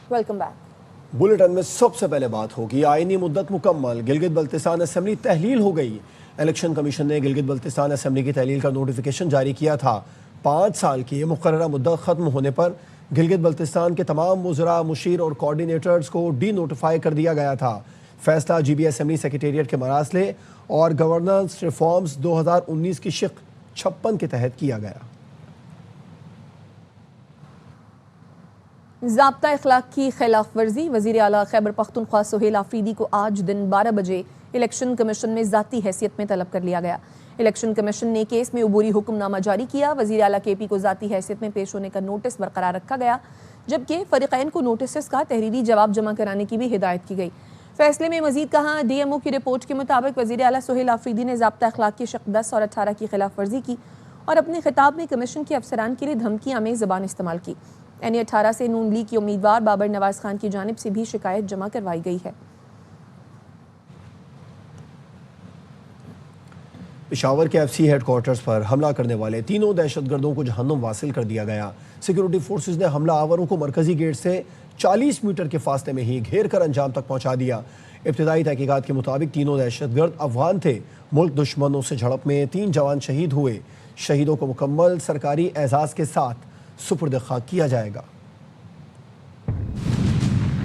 Welcome back. Bulletin में सबसे पहले बात होगी आईनी मुद्दत मुकम्मल, गिलगित बल्तिस्तान असेंबली तहलील हो गई। इलेक्शन कमीशन ने गिलगित बल्तिस्तान असेंबली की तहलील का नोटिफिकेशन जारी किया था। 5 साल की मुकर्ररा मुद्दत ख़त्म होने पर गिलगित बल्तिस्तान के तमाम वज़रा, मुशीर और कोऑर्डिनेटर्स को डी नोटिफाई कर दिया गया था। फैसला GB असेंबली सेक्रेटेरिएट के मरासले और गवर्नेंस रिफॉर्म्स 2019 की शिक 56 के तहत किया गया। ज़ाब्ता इखलाक की खिलाफ वर्जी, वज़ीर आला खैबर पख्तूनख्वा सुहेल आफरीदी को आज दिन 12 बजे इलेक्शन कमीशन में ज़ाती हैसियत में तलब कर लिया गया। इलेक्शन कमीशन ने केस में अबूरी हुक्मनामा जारी किया। वज़ीर आला KP को ज़ाती हैसियत में पेश होने का नोटिस बरकरार रखा गया, जबकि फ़रीक़ैन को नोटिस का तहरीरी जवाब जमा कराने की भी हिदायत की गई। फैसले में मजीद कहा, DMO की रिपोर्ट के मुताबिक वज़ीर आला सुहेल आफरीदी ने ज़ाब्ता इखलाक की शिक 10 और 18 की खिलाफ वर्जी की और अपने खिताब में कमीशन के अफसरान के लिए धमकियाँ में ज़बान इस्तेमाल की। NE 18 से नून लीग के उम्मीदवार बाबर नवाज खान की जानिब से भी शिकायत जमा करवाई गई है। पेशावर के FC हेडक्वार्टर्स पर हमला करने वाले तीनों दहशतगर्दों को जहन्नुम वासिल कर दिया गया। सिक्योरिटी फोर्सेस ने हमला आवरों को मरकजी गेट से 40 मीटर के फासले में ही घेर कर अंजाम तक पहुंचा दिया। इब्तिदाई तहकीकात के मुताबिक तीनों दहशतगर्द अफगान थे। मुल्क दुश्मनों से झड़प में 3 जवान शहीद हुए। शहीदों को मुकम्मल सरकारी एजाज के साथ सुपुर्द खाक किया जाएगा।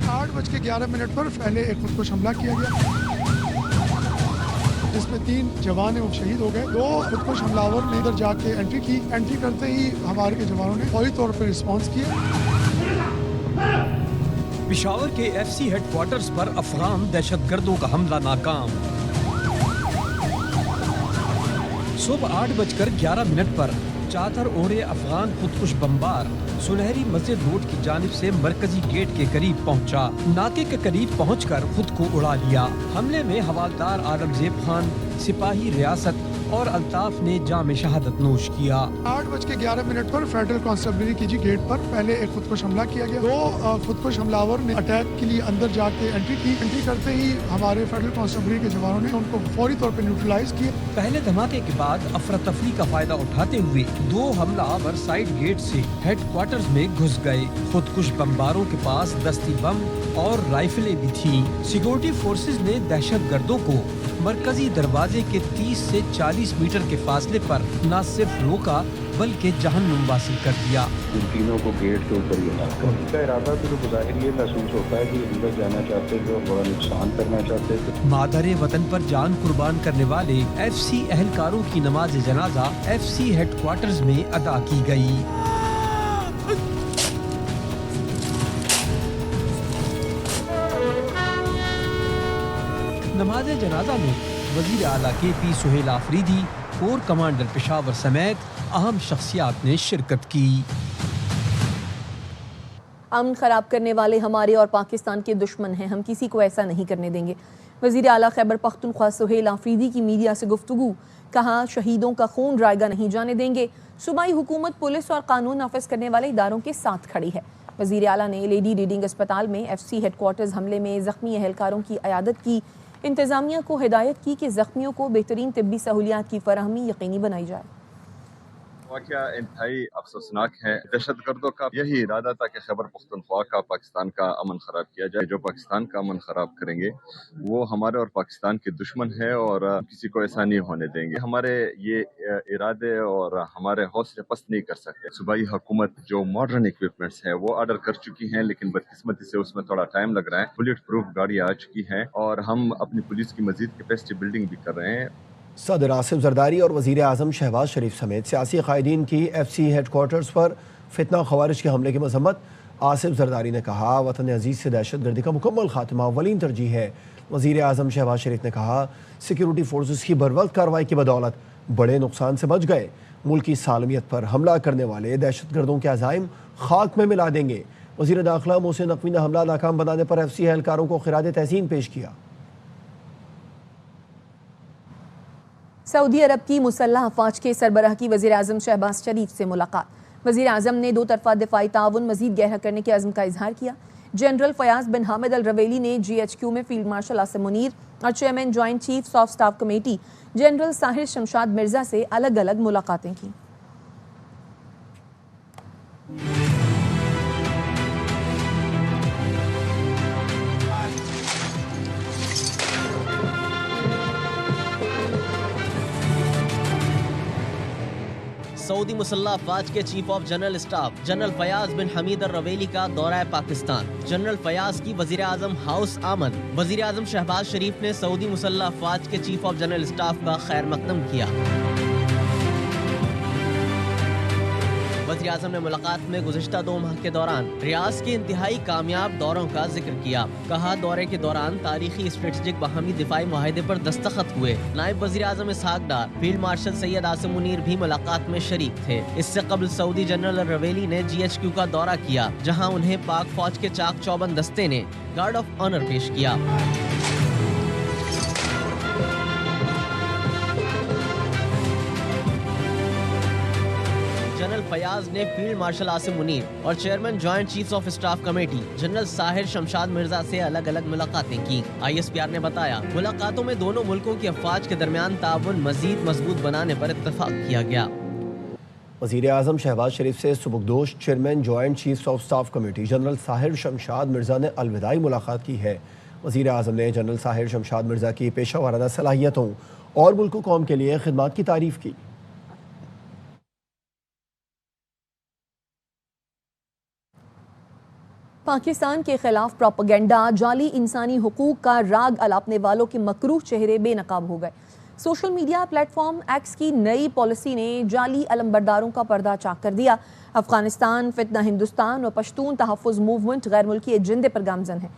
8:11 पर पहले एक खुदकुश हमला किया गया, जिसमें 3 जवान वो शहीद हो गए। 2 खुदकुश हमलावर ने इधर जाके एंट्री की। एंट्री करते ही हमारे के जवानों ने फौरी तौर पर रिस्पॉन्स किया। पेशावर के FC हेडक्वार्टर्स पर अफगान दहशतगर्दों का हमला नाकाम। सुबह 8:11 पर चादर ओढ़े अफगान खुदकुश बम्बार सुनहरी मस्जिद रोड की जानिब से मरकजी गेट के करीब पहुंचा। नाके के करीब पहुंचकर खुद को उड़ा लिया। हमले में हवालदार आलमजेब खान, सिपाही रियासत और अल्ताफ ने जाम शहादत नोश किया। 8:11 पर फेडरल कांस्टेबलरी की गेट पर पहले एक खुदकुश हमला किया गया। 2 खुदकुश हमलावर ने अटैक के लिए अंदर जाके एंट्री की। एंट्री करते ही हमारे फेडरल कांस्टेबलरी के जवानों ने उनको फौरी तौर पर न्यूट्रलाइज किया। पहले धमाके के बाद अफरा तफरी का फायदा उठाते हुए 2 हमलावर साइड गेट से हेडक्वार्टर्स में घुस गए। खुदकुश बमबारों के पास दस्ती बम और राइफलें भी थीं। सिक्योरिटी फोर्सेज ने दहशतगर्दों को मरकजी दरवाजे के 30 से 40 मीटर के फासले पर न सिर्फ रोका बल्कि जहन्नुम वासिल कर दिया। इन तीनों को गेट के ऊपर ही लाकर उनका इरादा तो ज़ाहिर ये महसूस होता है कि अंदर जाना चाहते थे और बड़ा नुकसान करना चाहते थे। मादर वतन पर जान कुर्बान करने वाले FC एहलकारों की नमाज जनाजा FC हेडक्वार्टर्स में अदा की गई। नमाज जनाजा में वज़ीर आला KP Sohail Afridi, core commander Peshawar समेत अहम शख्सियात ने शिरकत की। अमन खराब करने वाले हमारे और पाकिस्तान के दुश्मन हैं, हम किसी को ऐसा नहीं करने देंगे। वज़ीर आला खैबर पख्तूनख्वा सुहेल आफरीदी की मीडिया से गुफ्तगू, कहा शहीदों का खून रायगा नहीं जाने देंगे। सूबाई हुकूमत पुलिस और कानून नाफिज करने वाले इदारों के साथ खड़ी है। वज़ीर आला ने लेडी रीडिंग अस्पताल में FC हेडक्वार्टर्स हमले में ज़ख्मी एहलकारों की अयादत की। इंतज़ामिया को हिदायत की कि ज़ख्मियों को बेहतरीन तिब्बी सहूलियात की फराहमी यकीनी बनाई जाए। वाक़या इंतहाई अफसोसनाक है। दहशतगर्दों का यही इरादा था कि खैबर पख्तूनख्वा का, पाकिस्तान का अमन ख़राब किया जाए। जो पाकिस्तान का अमन ख़राब करेंगे वो हमारे और पाकिस्तान के दुश्मन है और किसी को ऐसा नहीं होने देंगे। हमारे ये इरादे और हमारे हौसले पस्त नहीं कर सकते। सूबाई हुकूमत जो मॉडर्न इक्विपमेंट्स है वो ऑर्डर कर चुकी हैं, लेकिन बदकिस्मती से उसमें थोड़ा टाइम लग रहा है। बुलेट प्रूफ गाड़ी आ चुकी है और हम अपनी पुलिस की मजीद कैपेसिटी बिल्डिंग भी कर रहे हैं। सदर आसिफ जरदारी और वज़ीर आज़म शहबाज शरीफ समेत सियासी कायदीन की FC हेडक्वार्टर्स पर फितना खवारिज के हमले की मजम्मत। आसिफ जरदारी ने कहा वतन अजीज़ से दहशतगर्दी का मुकम्मल खात्मा अव्वलीन तरजीह है। वज़ीर आज़म शहबाज शरीफ ने कहा सिक्योरिटी फोर्सेस की बरवक्त कार्रवाई की बदौलत बड़े नुकसान से बच गए। मुल्क की सालमियत पर हमला करने वाले दहशतगर्दों के अज़ाइम खाक में मिला देंगे। वज़ीर दाखिला मोहसिन नकवी ने हमला नाकाम बनाने पर FC एहलकारों को खिराद तहसीन पेश किया। सऊदी अरब की मुसल्लह अफवाज के सरबराह की वज़ीर आज़म शहबाज शरीफ से मुलाकात। वज़ीर आज़म ने 2 तरफ़ा दिफ़ाई ताउन मज़ीद गहरा करने के अज़्म का इजहार किया। General Fayyad bin Hamid al Ruwaili ने GHQ में फील्ड मार्शल आसिम मुनीर और chairman joint chiefs of staff committee general Sahir Shamshad Mirza से अलग अलग मुलाकातें की। सऊदी मुसल्लह अफवाज के chief of general staff general Fayyad bin Hamid al Ruwaili का दौरा पाकिस्तान। जनरल फयाज की वजीर आजम हाउस आमद। वजीर आजम शहबाज शरीफ ने सऊदी मुसल्लह अफवाज के चीफ ऑफ जनरल स्टाफ का खैर मकदम किया। वज़ीर आज़म ने मुलाकात में गुज़िश्ता 2 माह के दौरान रियाज के इंतहाई कामयाब दौरों का जिक्र किया। कहा दौरे के दौरान तारीखी स्ट्रेटेजिक बाहमी दिफाई मुआहदे पर दस्तखत हुए। नायब वज़ीर आज़म इसहाक डार, फील्ड मार्शल सैयद आसिम मुनीर भी मुलाकात में शरीक थे। इससे कबल सऊदी जनरल रवेली ने GHQ का दौरा किया, जहाँ उन्हें पाक फौज के चाक चौबंद दस्ते ने गार्ड ऑफ ऑनर पेश किया। जनरल फयाज ने फील्ड मार्शल आसिम मुनीर और chairman joint chiefs of staff committee general Sahir Shamshad Mirza से अलग अलग मुलाकातें की। ISPR ने बताया मुलाकातों में दोनों मुल्कों की अफवाज के दरमियान ताउन मजीद मजबूत बनाने पर इत्तफाक किया गया। वज़ीर आज़म शहबाज शरीफ से सुबुकदोश chairman joint chiefs of staff committee general Sahir Shamshad Mirza ने अलविदाई मुलाकात की है। वज़ीर आज़म ने जनरल साहिर शमशाद मिर्जा की पेशा वाराना सलाहियतों और मुल्क कौम के लिए खिदमत की तारीफ की। पाकिस्तान के खिलाफ प्रोपेगेंडा, जाली इंसानी हुकूक का राग अलापने वालों के मकरूह चेहरे बेनकाब हो गए। सोशल मीडिया प्लेटफॉर्म एक्स की नई पॉलिसी ने जाली अलमबरदारों का पर्दा चाक कर दिया। अफगानिस्तान, फितना हिंदुस्तान और पश्तून तहफ़्फ़ुज़ मूवमेंट गैर मुल्की एजेंडे पर गामजन है।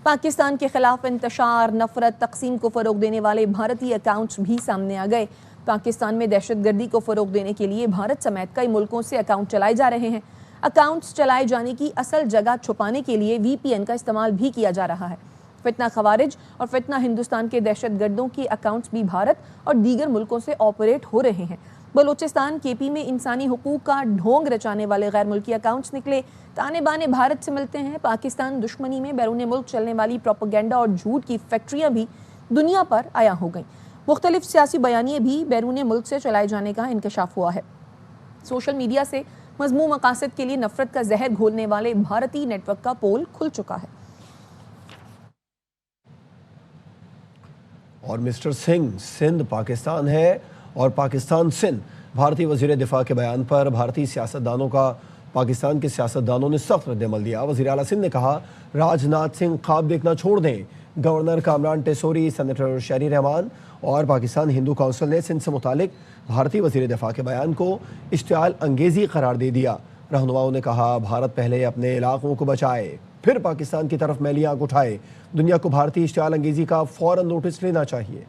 पाकिस्तान के खिलाफ इंतशार, नफरत, तकसीम को फ़रोग देने वाले भारतीय अकाउंट्स भी सामने आ गए। पाकिस्तान में दहशतगर्दी को फ़रोग देने के लिए भारत समेत कई मुल्कों से अकाउंट चलाए जा रहे हैं। अकाउंट्स चलाए जाने की असल जगह छुपाने के लिए VPN का इस्तेमाल भी किया जा रहा है। फितना खवारिज और फितना हिंदुस्तान के दहशतगर्दों के अकाउंट्स भी भारत और दीगर मुल्कों से ऑपरेट हो रहे हैं। बलूचिस्तान KP में इंसानी हुकूक का ढोंग रचाने वाले गैर मुल्की अकाउंट्स निकले। ताने बाने भारत से मिलते हैं। पाकिस्तान दुश्मनी में बैरून मुल्क चलने वाली प्रोपेगेंडा और झूठ की फैक्ट्रियाँ भी दुनिया पर आया हो गईं। मुख्तलिफ सियासी बयानिए भी बैरून मुल्क से चलाए जाने का इंकशाफ हुआ है। सोशल मीडिया से मज़मूम मकासद के लिए नफरत का जहर घोलने वाले भारतीय नेटवर्क का पोल खुल चुका है। और मिस्टर सिंह सिंध पाकिस्तान है और पाकिस्तान सिंध। भारतीय वज़ीर दिफा के बयान पर भारतीय सियासतदानों का पाकिस्तान के सियासतदानों ने सख्त रद्द-ए-अमल दिया। वज़ीर आला सिंध ने कहा राजनाथ सिंह ख्वाब देखना छोड़ दें। गवर्नर कामरान टेसोरी, सेनेटर शहरी रहमान और पाकिस्तान हिंदू काउंसिल ने सिंध से मुतालिक भारतीय वज़ीर दिफा के बयान को इश्तियाल अंगेज़ी करार दे दिया। रहनुमाओं ने कहा भारत पहले अपने इलाकों को बचाए, फिर पाकिस्तान की तरफ मैली आंख उठाए। दुनिया को भारतीय इश्तियाल अंगेज़ी का फ़ौरन नोटिस लेना चाहिए।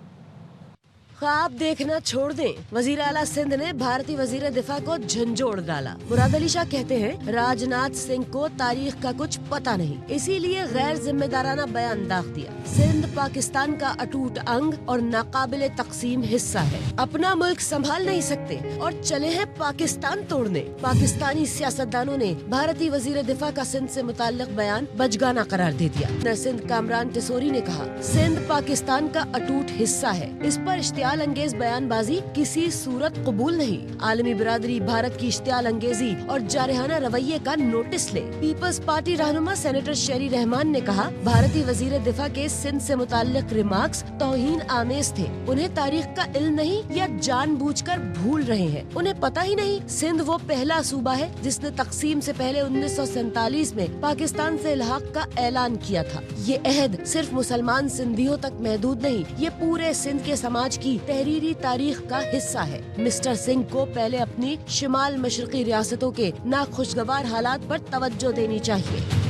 ख्वाब देखना छोड़ दें। वजीर आला सिंध ने भारतीय वजीर दिफा को झंझोड़ डाला। मुराद अली शाह कहते हैं राजनाथ सिंह को तारीख का कुछ पता नहीं, इसीलिए गैर जिम्मेदाराना बयान दाग दिया। सिंध पाकिस्तान का अटूट अंग और नाकाबिले तकसीम हिस्सा है। अपना मुल्क संभाल नहीं सकते और चले हैं पाकिस्तान तोड़ने। पाकिस्तानी सियासतदानों ने भारतीय वजीर दिफा का सिंध से मुताल्लिक बयान बजगाना करार दे दिया। सिंध कामरान टेसोरी ने कहा सिंध पाकिस्तान का अटूट हिस्सा है, इस पर इश्तियाल अंगेज बयानबाजी किसी सूरत कबूल नहीं। आलमी बिरादरी भारत की इश्तियाल अंगेजी और जारहाना रवैये का नोटिस ले। पीपल्स पार्टी रहनुमा सेनेटर शहरी रहमान ने कहा भारतीय वजीर दिफा के सिंध से मुताल्लिक रिमार्क्स तौहीन आमेज थे। उन्हें तारीख का इल्म नहीं या जानबूझकर भूल रहे हैं। उन्हें पता ही नहीं सिंध वो पहला सूबा है जिसने तकसीम से पहले 1947 में पाकिस्तान से इल्हाक का ऐलान किया था। ये अहद सिर्फ मुसलमान सिंधियों तक महदूद नहीं, ये पूरे सिंध के समाज की तहरीरी तारीख का हिस्सा है। मिस्टर सिंह को पहले अपनी शिमाल मशरकी रियासतों के नाखुशगवार हालात पर तवज्जो देनी चाहिए।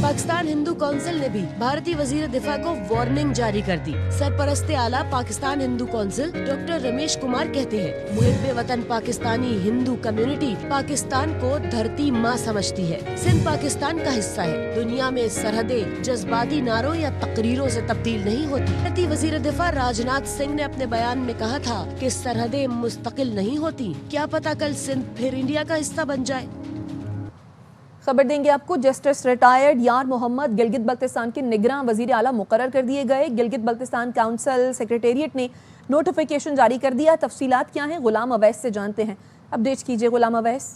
पाकिस्तान हिंदू काउंसिल ने भी भारतीय वजीर दिफा को वार्निंग जारी कर दी। सरपरस्ते आला पाकिस्तान हिंदू काउंसिल डॉक्टर रमेश कुमार कहते हैं मुहिब्बे वतन पाकिस्तानी हिंदू कम्युनिटी पाकिस्तान को धरती माँ समझती है। सिंध पाकिस्तान का हिस्सा है। दुनिया में सरहदें जज्बाती नारों या तकरीरों से तब्दील नहीं होती। भारतीय वजीर दिफा राजनाथ सिंह ने अपने बयान में कहा था कि सरहदें मुस्तकिल नहीं होती, क्या पता कल सिंध फिर इंडिया का हिस्सा बन जाए। खबर देंगे आपको। जस्टिस रिटायर्ड यार मोहम्मद गिलगित बल्तिस्तान के निगरान वजीर आला मुकर्रर कर दिए गए। गिलगित बल्तिस्तान काउंसिल सेक्रेटेरिएट ने नोटिफिकेशन जारी कर दिया। तफसीलात क्या हैं गुलाम अवैस से जानते हैं। अपडेट कीजिए गुलाम अवैस।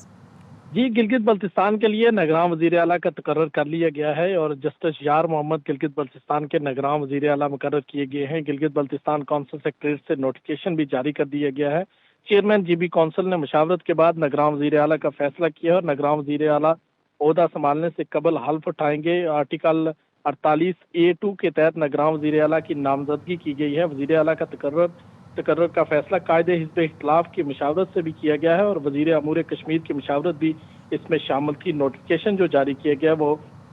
جی गिलगित बल्तिस्तान के लिए निगरान वज़ीर आला का तकर्रर कर लिया गया है और जस्टिस यार मोहम्मद गिलगित बल्तिस्तान के निगरान वज़ीर आला मुकर्रर किए गए हैं। गिलगित बल्तिस्तान काउंसिल सेक्रेटरीट से नोटिफिकेशन भी जारी कर दिया गया है। चेयरमैन जीबी काउंसिल ने मशावरत के बाद निगरान वज़ीर आला का फैसला किया और निगरान वज़ीर आला ओहदा संभालने से कबल हल्फ उठाएंगे। आर्टिकल 48A2 के तहत निगरान वज़ीर आला की नामजदगी की गई है। वज़ीर आला का तकर्रर का फैसला कायदे हिज़्ब इख्तिलाफ की मशावरत से भी किया गया है और वज़ीर अमूर कश्मीर की मशावरत भी इसमें शामिल थी। नोटिफिकेशन जो जारी किया गया है वो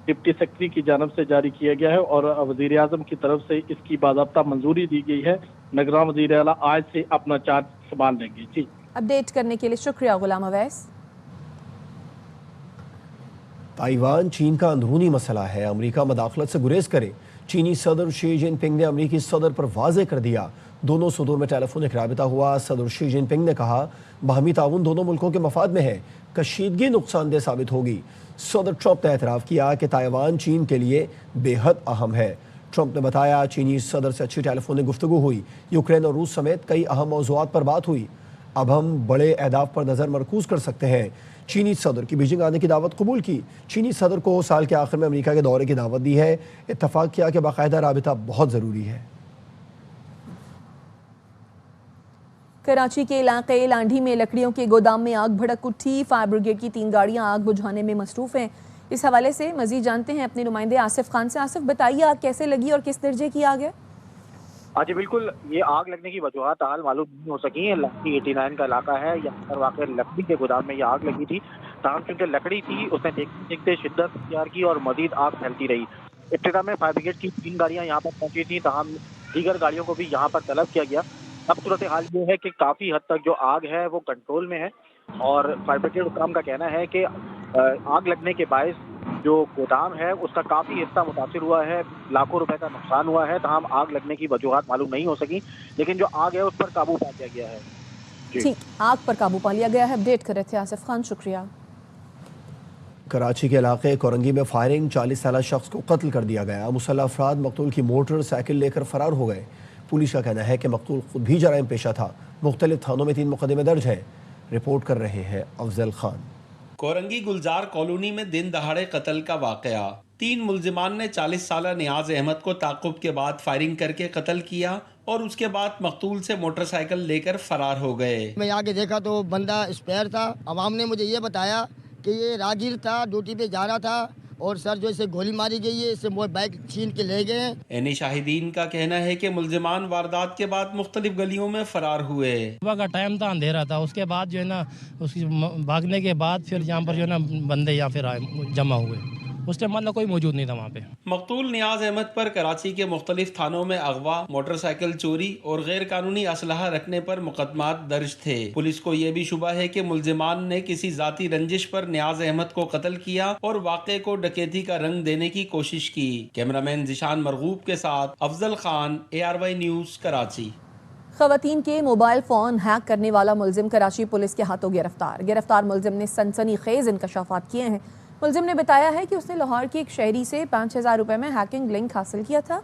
डिप्टी सेक्रेटरी की जानब से जारी किया गया है और वज़ीर आज़म की तरफ से इसकी बाज़ाब्ता मंजूरी दी गई है। निगरान वज़ीर आला आज से अपना चार्ज संभाल लेंगे। जी, अपडेट करने के लिए शुक्रिया गुलाम अवैस। ताइवान चीन का अंदरूनी मसला है, अमेरिका मदाखलत से गुरेज करे। चीनी सदर शी जिनपिंग ने अमेरिकी सदर पर वाज़े कर दिया। दोनों सदरों में टेलीफोनिक राबिता हुआ। सदर शी जिनपिंग ने कहा बाहमी ताउन दोनों मुल्कों के मफाद में है, कशीदगी नुकसानदेह साबित होगी। सदर ट्रंप ने एतराफ़ किया कि ताइवान चीन के लिए बेहद अहम है। ट्रंप ने बताया चीनी सदर से अच्छी टेलीफोनिक गुफ्तगू हुई। यूक्रेन और रूस समेत कई अहम मौज़ूआत पर बात हुई। अब हम बड़े अहदाफ पर नज़र मरकूज़ कर सकते हैं। चीनी सदर की बीजिंग आने की दावत कबूल की। चीनी सदर को साल के आखिर में अमेरिका के दौरे की दावत दी है। इत्तफाक किया कि बाकायदा राबिता बहुत ज़रूरी है। कराची के इलाके लांढी में लकड़ियों के गोदाम में आग भड़क उठी। फायर ब्रिगेड की 3 गाड़ियां आग बुझाने में मसरूफ़ हैं। इस हवाले से मजीद जानते हैं अपने नुमाइंदे आसिफ खान से। आसिफ, बताइए आग कैसे लगी और किस दर्जे की आग है? हाँ जी बिल्कुल, ये आग लगने की वजूहत हाल मालूम नहीं हो सकी है। लाठी 89 का इलाका है, यहाँ पर वाक़ लकड़ी के गोदाम में ये आग लगी थी। ताहम चूँकि लकड़ी थी उसने देखते देखते शिद्दत इख्तियार की और मजीद आग फैलती रही। इब्तिदा में फायर ब्रिगेड की 3 गाड़ियाँ यहाँ पर पहुँची थी, ताहम दीगर गाड़ियों को भी यहाँ पर तलब किया गया। अब सूरत हाल ये है कि काफ़ी हद तक जो आग है वो कंट्रोल में है और फायर ब्रिगेड हुकाम का कहना है कि आग लगने के बायस जो गोदाम है उसका काफ़ी हिस्सा मुतासिर हुआ है, लाखों रुपए का नुकसान हुआ है। तमाम आग लगने की वजूहत मालूम नहीं हो सकी, लेकिन जो आग है उस पर काबू पा लिया गया है। ठीक, आग पर काबू पा लिया गया है। अपडेट कर रहे थे आसिफ खान, शुक्रिया। कराची के इलाके कोरंगी में फायरिंग, 40 साल शख्स को कत्ल कर दिया गया। मुसल्लह अफराद मकतूल की मोटर साइकिल लेकर फरार हो गए। पुलिस का कहना है कि मकतूल खुद भी जराइम पेशा था। मुख्तलिफ थानों में 3 मुकदमे दर्ज हैं। रिपोर्ट कर रहे हैं अफजल खान। कोरंगी गुलजार कॉलोनी में दिन दहाड़े कत्ल का वाकया। 3 मुलजिमान ने 40 साल नियाज अहमद को ताक़ुब के बाद फायरिंग करके कत्ल किया और उसके बाद मकतूल से मोटरसाइकिल लेकर फरार हो गए। मैं आगे देखा तो बंदा स्पेयर था। अवाम ने मुझे ये बताया कि ये राहगीर था, ड्यूटी पे जा रहा था और सर जो इसे गोली मारी गई है, इससे मोबाइल बाइक छीन के ले गए। एनी शाहिदीन का कहना है कि मुलजिमान वारदात के बाद मुख्तलिफ गलियों में फरार हुए। सुबह का टाइम था, अंधेरा था। उसके बाद जो है ना उसकी भागने के बाद फिर यहाँ पर जो है ना बंदे यहाँ फिर आए जमा हुए। उस टाइम मतलब कोई मौजूद नहीं था वहाँ पे। मकतूल नियाज अहमद पर कराची के मुख्तलिफ थानों में अगवा, मोटरसाइकिल चोरी और गैर कानूनी असलहा रखने पर मुकदमात दर्ज थे। पुलिस को यह भी शुबा है कि मुलजिमान ने किसी जाती रंजिश पर नियाज अहमद को कत्ल किया और वाक़े को डकैती का रंग देने की कोशिश की। कैमरामैन जिशान मरगूब के साथ अफजल खान, ARY न्यूज़, कराची। खवातीन के मोबाइल फ़ोन हैक करने वाला मुलजिम कराची पुलिस के हाथों गिरफ्तार मुलजिम ने सनसनीखेज इंकशाफात किए हैं। मुलजिम ने बताया है कि उसने लाहौर की एक शहरी से 5000 रुपये में हैकिंग लिंक हासिल किया था,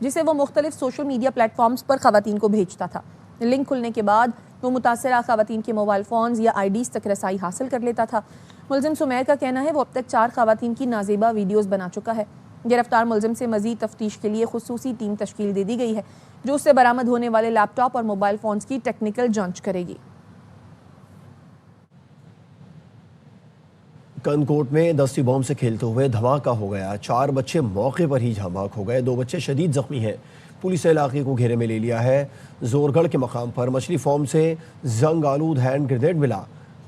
जिसे वो मुख्तलिफ सोशल मीडिया प्लेटफॉर्म्स पर खवातीन को भेजता था। लिंक खुलने के बाद वो मुतासरा खवातीन के मोबाइल फ़ोन्स या IDs तक रसाई हासिल कर लेता था। मुलजिम सुमैर का कहना है वो अब तक 4 खवातीन की नाजेबा वीडियोज़ बना चुका है। गिरफ्तार मुलजिम से मज़ीद तफ्तीश के लिए खुसूसी टीम तश्कील दे दी गई है, जो उससे बरामद होने वाले लैपटॉप और मोबाइल फ़ोन्स की टेक्निकल जाँच करेगी। कनकोट में दस्ती बम से खेलते हुए धमाका हो गया। 4 बच्चे मौके पर ही झामाक हो गए। 2 बच्चे शदीद जख्मी हैं। पुलिस ने इलाके को घेरे में ले लिया है। जोरगढ़ के मकाम पर मछली फार्म से जंग आलूद हैंड ग्रेनेड मिला।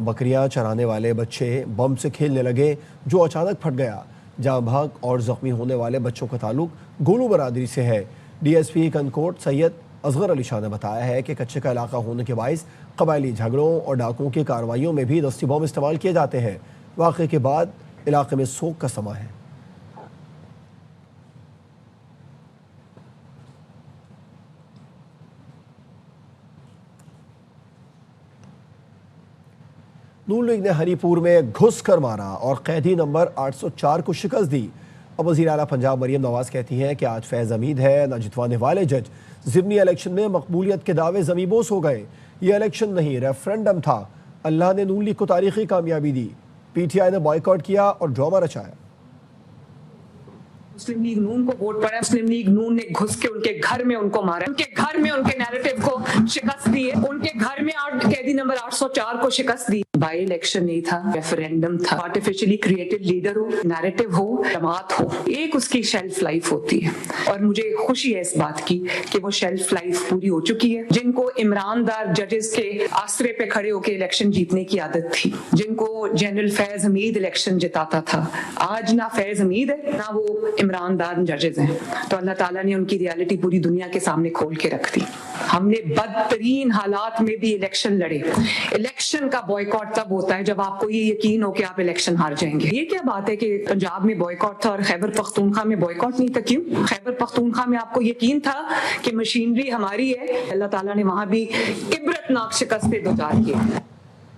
बकरियां चराने वाले बच्चे बम से खेलने लगे, जो अचानक फट गया। जाँ भाग और जख्मी होने वाले बच्चों का ताल्लुक गोलू बरादरी से है। DSP कनकोट सैयद असगर अली शाह ने बताया है कि कच्चे का इलाका होने के बायस कबायली झगड़ों और डाकुओं की कार्रवाइयों में भी दस्ती बम इस्तेमाल किए जाते हैं। वाक़े के बाद इलाके में सोग का समा है। नून लीग ने हरीपुर में घुस कर मारा और कैदी नंबर 804 को शिकस्त दी। अब वज़ीर आला पंजाब मरियम नवाज कहती हैं कि आज फैज़ अमीद है न जितवाने वाले जज ज़िमनी इलेक्शन में मकबूलियत के दावे ज़मीबोस हो गए। ये इलेक्शन नहीं रेफरेंडम था। अल्लाह ने नून लीग को तारीख़ी कामयाबी दी। पी टी आई ने बॉयकॉट किया और ड्रामा रचाया। मुस्लिम लीग नून को वोट पड़ा, मुस्लिम लीग नून ने घुस के उनके घर में उनको मारा, उनके घर में उनके नैरेटिव को शिकस्त दी है, उनके घर में कैदी नंबर 804 को शिकस्त दी। बाई इलेक्शन नहीं था, रेफरेंडम था। आर्टिफिशियली क्रिएटेड लीडर हो, नैरेटिव हो, जमात हो, एक उसकी शेल्फ लाइफ होती है और मुझे खुशी है इस बात की कि वो शेल्फ लाइफ पूरी हो चुकी है। जिनको इमरानदार जजेस के आसरे पे खड़े होकर इलेक्शन जीतने की आदत थी, जिनको जनरल फैज हमीद इलेक्शन जिताता था, आज ना फैज हमीद है ना वो इमरानदार जजेस हैं। तो अल्लाह ताला ने उनकी रियलिटी पूरी दुनिया के सामने खोल के रख दी। हमने बदतरीन हालात में भी इलेक्शन लड़े। इलेक्शन का बॉयकॉट तब होता है जब आपको ये यकीन हो कि आप इलेक्शन हार जाएंगे। ये क्या बात है कि पंजाब में बॉयकॉट था और खैबर पख्तूनख्वा में बॉयकॉट नहीं था? क्यों? खैबर पख्तूनख्वा में आपको यकीन था कि मशीनरी हमारी है। अल्लाह ताला ने वहां भी इबरतनाक शिकस्त दुचार की।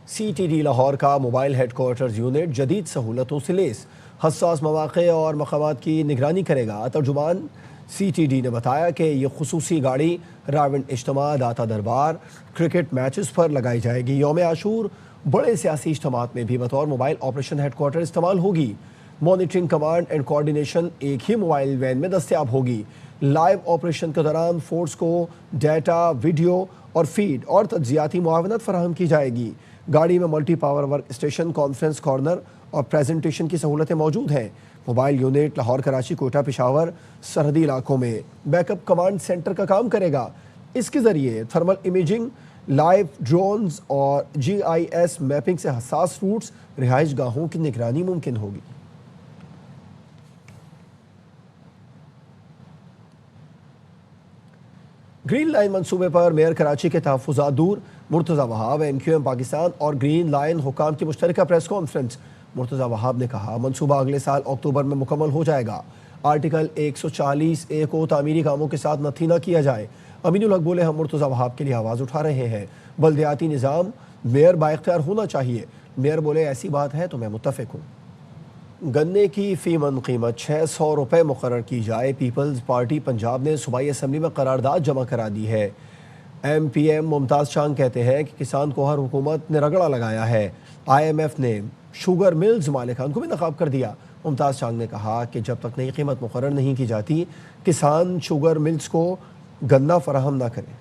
CTD लाहौर का मोबाइल हेडक्वार्टर्स यूनिट जदीद सहूलतों से लेस हसास मौक़े और मकामात की निगरानी करेगा। तर्जुमान CTD ने बताया कि ये खुसूसी गाड़ी रावण इज्तिमा, दाता दरबार, क्रिकेट मैचेस पर लगाई जाएगी। यौम आशूर बड़े सियासी इज्तिमात में भी बतौर मोबाइल ऑपरेशन हेडक्वार्टर इस्तेमाल होगी। मॉनिटरिंग, कमांड एंड कोऑर्डिनेशन एक ही मोबाइल वैन में दस्तियाब होगी। लाइव ऑपरेशन के दौरान फोर्स को डाटा, वीडियो और फीड और तज्जियाती मुआवनत फराहम की जाएगी। गाड़ी में multi power work station, conference corner और प्रेजेंटेशन की सहूलतें मौजूद हैं। मोबाइल यूनिट लाहौर, कराची, कोयटा, पेशावर सरहदी इलाकों में बैकअप कमांड सेंटर का काम करेगा। इसके ज़रिए थर्मल इमेजिंग, लाइव ड्रोन्स और GIS मैपिंग से हसास रूट्स, रिहाइश गाहों की निगरानी मुमकिन होगी। ग्रीन लाइन मंसूबे पर मेयर कराची के तहफ़्फ़ुज़ात दूर। मुर्तज़ा वहाब, MQM पाकिस्तान और ग्रीन लाइन हुकाम की मुश्तरका प्रेस कॉन्फ्रेंस। मुर्तज़ा वहाब ने कहा मंसूबा अगले साल अक्टूबर में मुकम्मल हो जाएगा। आर्टिकल 140A को तामीरी कामों के साथ नथी न किया जाए। अमीनुल हक बोले हम मुर्तज़ा वहाब के लिए आवाज़ उठा रहे हैं। बल्दियाती निज़ाम मेयर बाइख्तियार होना चाहिए। मेयर बोले ऐसी बात है तो मैं मुत्तफ़िक हूँ। गन्ने की फ़ी मन कीमत 600 रुपये मुकर्रर की जाए। पीपल्स पार्टी पंजाब ने सूबाई असम्बली में करारदाद जमा करा दी है। MPM मुमताज़ चांग कहते हैं कि किसान को हर हुकूमत ने रगड़ा लगाया है। IMF ने शुगर मिल्स मालिकान को भी नकाब कर दिया। मुमताज़ चांग ने कहा कि जब तक नई कीमत मुकर्रर नहीं की जाती, किसान शुगर मिल्स को गन्ना फराहम ना करें।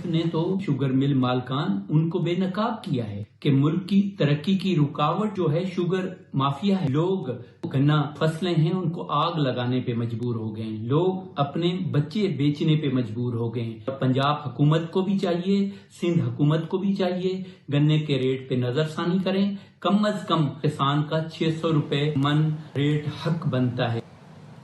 ने तो शुगर मिल मालकान उनको बेनकाब किया है कि मुल्क की तरक्की की रुकावट जो है शुगर माफिया है। लोग गन्ना फसलें हैं उनको आग लगाने पे मजबूर हो गए हैं। लोग अपने बच्चे बेचने पे मजबूर हो गए हैं। पंजाब हुकूमत को भी चाहिए, सिंध हुकूमत को भी चाहिए गन्ने के रेट पे नजरसानी करें। कम अज कम किसान का 600 रुपए मन रेट हक बनता है।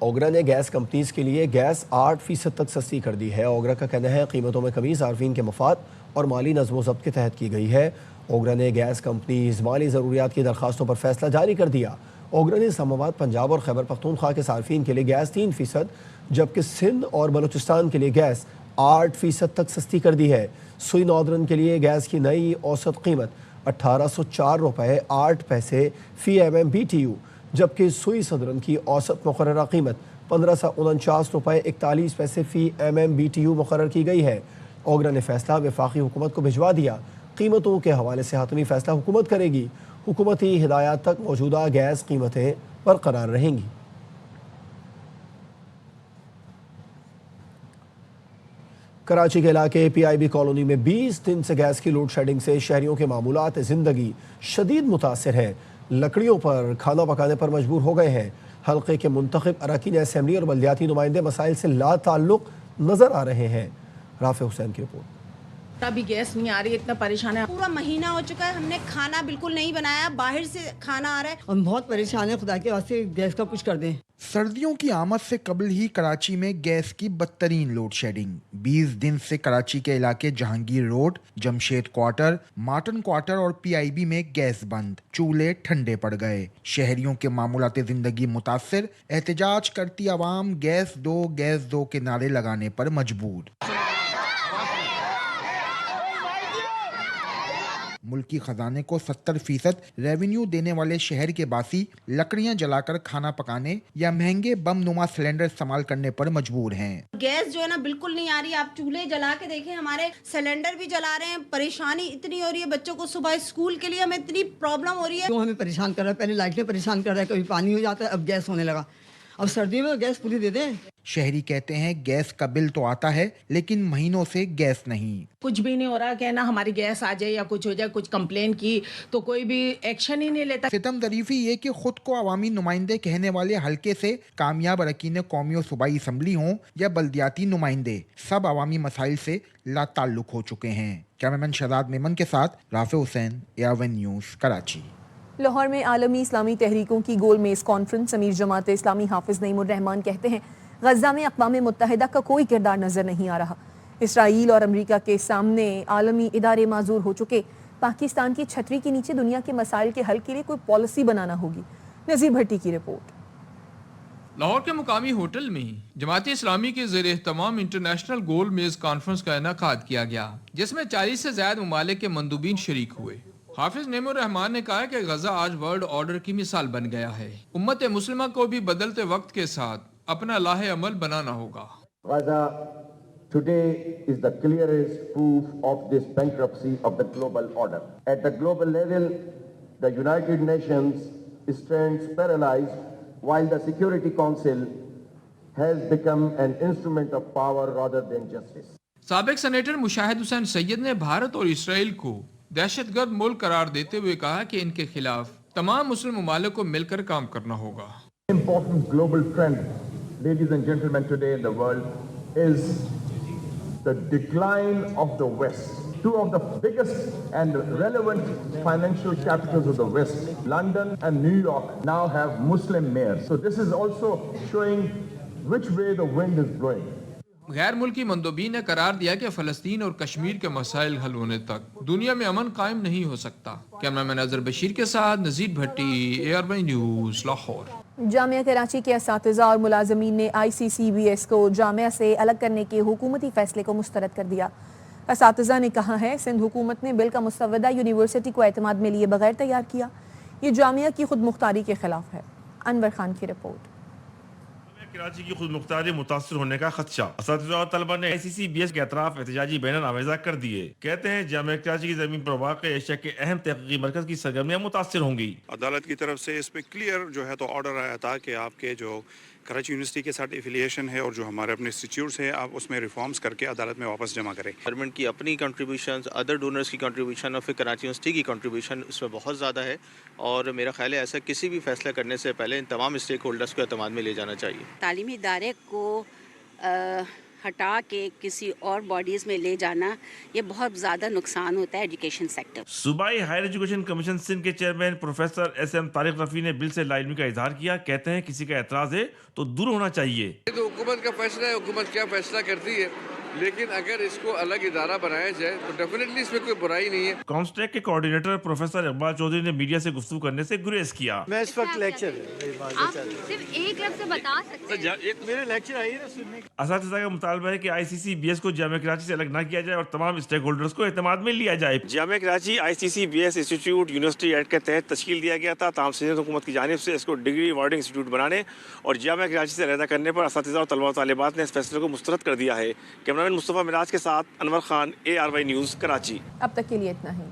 ओगरा ने गैस कंपनीज के लिए गैस 8% तक सस्ती कर दी है। ओगरा का कहना है कीमतों में कमी सार्फिन के मफाद और माली नज़्म ज़ब्त के तहत की गई है। ओगरा ने गैस कंपनीज माली ज़रूरियात की दरखास्तों पर फैसला जारी कर दिया। ओगरा ने इस्लामाबाद, पंजाब और खैबर पख्तूनख्वा के सार्फिन के लिए गैस 3%, जबकि सिंध और बलूचिस्तान के लिए गैस 8% तक सस्ती कर दी है। सुई नॉर्दर्न के लिए गैस की नई औसत कीमत 1804 रुपये 8 पैसे फ़ी MMBTU, जबकि सुई सदरन की औसत मुकर्ररा कीमत 1549 रुपये 41 पैसे फ़ी MMBTU मुकर्रर की गई है। ओगरा ने फैसला वफाकी हुकूमत को भिजवा दिया। कीमतों के हवाले से हातमी फैसला हुकूमत करेगी। हुकूमती हिदायत तक मौजूदा गैस कीमतें बरकरार रहेंगी। कराची के इलाके PIB कॉलोनी में 20 दिन से गैस की लोड शेडिंग से शहरियों के मामूलात ज़िंदगी शदीद मुतासिर है। लकड़ियों पर खाना पकाने पर मजबूर हो गए हैं। हल्के के मुंतखब अरकान असेंबली और बल्दियाती नुमाइंदे मसाइल से ला ताल्लुक नजर आ रहे हैं। राफे हुसैन की रिपोर्ट। अभी गैस नहीं आ रही, इतना परेशान है। पूरा महीना हो चुका है, हमने खाना बिल्कुल नहीं बनाया, बाहर से खाना आ रहा है। हम बहुत परेशान है, खुदा के वास्ते गैस का कुछ कर दें। सर्दियों की आमद से कबल ही कराची में गैस की बदतरीन लोड शेडिंग। 20 दिन से कराची के इलाके Jahangir road, Jamshed quarter, Marton quarter और PIB में गैस बंद। चूल्हे ठंडे पड़ गए। शहरियों के मामूलात जिंदगी मुतासिर। एहतजाज करती आवाम गैस दो के नारे लगाने पर मजबूर। मुल्की खजाने को 70% रेवेन्यू देने वाले शहर के बासी लकड़ियां जलाकर खाना पकाने या महंगे बम नुमा सिलेंडर इस्तेमाल करने पर मजबूर हैं। गैस जो है ना बिल्कुल नहीं आ रही। आप चूल्हे जला के देखें, हमारे सिलेंडर भी जला रहे हैं। परेशानी इतनी हो रही है, बच्चों को सुबह स्कूल के लिए हमें इतनी प्रॉब्लम हो रही है। क्यों हमें परेशान कर रहा है? पहले लाइटें परेशान कर रहा है, कभी पानी हो जाता है, अब गैस होने लगा। अब सर्दी में गैस पूरी दे दें। शहरी कहते हैं गैस का बिल तो आता है लेकिन महीनों से गैस नहीं। कुछ भी नहीं हो रहा, कहना हमारी गैस आ जाए या कुछ हो जाए, कुछ कंप्लेन की तो कोई भी एक्शन ही नहीं लेता। सितम ज़रीफ़ी ये कि खुद को अवामी नुमाइंदे कहने वाले हल्के से कामयाब अरकीन कौमी और सूबाई असम्बली हों या बल्दियाती नुमाइंदे, सब अवामी मसाइल से लाताल्लुक हो चुके हैं। कैमरामैन शहजाद मेमन के साथ Rafe Hussain, AR1 news, Karachi. Lahore में आलमी इस्लामी तहरीकों की गोल मेज़ कॉन्फ्रेंस। अमीर जमात इस्लामी हाफिज नईमुर रहमान कहते हैं गजा में अक़वाम मुत्तहिदा का कोई किरदार नजर नहीं आ रहा। इसराइल और अमेरिका के सामने आलमी इदारे माजूर हो चुके। पाकिस्तान की छतरी के नीचे दुनिया के मसाइल के हल के लिए कोई पॉलिसी बनाना होगी। नज़ीर भट्टी की रिपोर्ट। लाहौर के मुकामी होटल में जमात इस्लामी के ज़ेर एहतमाम इंटरनेशनल गोल मेज़ कॉन्फ्रेंस का इनेकाद किया गया, जिसमें 40 से ज़्यादा ममालिक के मंदूबीन शरीक हुए। हाफिज नईमुर रहमान ने कहा कि गजा आज वर्ल्ड ऑर्डर की मिसाल बन गया है। उम्मत मुस्लिमा को भी बदलते वक्त के साथ अपना लाहे अमल बनाना होगा। Gaza today is the clearest proof of this bankruptcy of the global order. At the global level, the United Nations stands paralyzed while the Security Council has become an instrument of power rather than justice. साबिक senator Mushahid Hussain Syed ने भारत और Israel को दहशतगर्द मुल्क करार देते हुए कहा कि इनके खिलाफ तमाम मुस्लिम ममालिक को मिलकर काम करना होगा। Important global trend, ladies and gentlemen, today in the world is the decline of the West. Two of the biggest and relevant financial capitals of the West, London and New York, now have Muslim mayors. So this is also showing which way the wind is blowing. गैर मुल्की मंदूबी ने करार दिया कि फ़लस्तीन और कश्मीर के मसाइल हल होने तक दुनिया में अमन कायम नहीं हो सकता। कैमरामैन अजहर बशीर के साथ नज़ीर भट्टी, AR1 न्यूज़, लाहौर। जामिया कराची के असातिज़ा और मुलाजमीन ने ICCBS को जामिया से अलग करने के हुकूमती फैसले को मुस्तरद कर दिया। असातिज़ा ने कहा है सिंध हुकूमत ने बिल का मुसव्वदा यूनिवर्सिटी को एतमाद में लिए बगैर तैयार किया। ये जामिया की खुद मुख्तारी के खिलाफ है। अनवर खान की रिपोर्ट। कराची की खुद मुख्तारी मुतासर होने का खदशा। असातिज़ा और तलबा ने ICCBS के अतराफ एहतजाजी बैनर आवेजा कर दिए। कहते हैं जामिया कराची की जमीन पर वाक़ एशिया के अहम तहक़ीक़ी मरकज़ की सरगर्मियाँ मुतासर होंगी। अदालत की तरफ से इस पर क्लियर जो है तो ऑर्डर आया था कि आपके जो कराची यूनिवर्सिटी के साथ एफिलिएशन है और जो हमारे अपने इंस्टीट्यूट्स हैं आप उसमें रिफॉर्म्स करके अदालत में वापस जमा करें। गवर्नमेंट की अपनी कंट्रीब्यूशन, अदर डोनर्स की कंट्रीब्यूशन और फिर कराची यूनिवर्सिटी की कंट्रीब्यूशन इसमें बहुत ज़्यादा है और मेरा ख्याल है ऐसा किसी भी फैसला करने से पहले इन तमाम स्टेक होल्डर्स को एतमाद में ले जाना चाहिए। तालीमी इदारे को हटा के किसी और बॉडीज़ में ले जाना ये बहुत ज़्यादा नुकसान होता है एजुकेशन सेक्टर। सूबाई हायर एजुकेशन कमीशन सिंध के chairman professor SM Tariq Rafi ने बिल से लाइलमी का इजहार किया। कहते हैं किसी का एतराज़ है तो दूर होना चाहिए। तो हुकूमत का फैसला है, हुकूमत क्या फैसला करती है, लेकिन अगर इसको अलग इदारा बनाया जाए तो डेफिनेटली इसमें कोई बुराई नहीं है। कॉन्स्टेक के कोऑर्डिनेटर प्रोफेसर इकबाल चौधरी ने मीडिया से गुफ्तगू करने से गुरेज किया। मैं इस वक्त लेक्चर सिर्फ एक लफ्ज़ से बता सकते हैं। एक मेरे लेक्चर आई है ना सुनने। असातिज़ा का मुतालबा है कि ICCBS को जामिया कराची से अलग ना किया जाए और तमाम स्टेक होल्डर्स को एतमाद में लिया जाए। Jamia Karachi ICCBS institute university act के तहत तश्कील दिया गया था। ताहम सिंध हुकूमत की जानिब से इसको डिग्री अवार्डिंग इंस्टीट्यूट बनाने और जामिया कराची से अलहदा करने पर असातिज़ा और तलबा तालिबात ने इस फैसले को मुस्तरद कर दिया है। कैमरामैन मुस्तफ़ा मिराज के साथ अनवर खान, AR1 न्यूज़, कराची। अब तक के लिए इतना ही।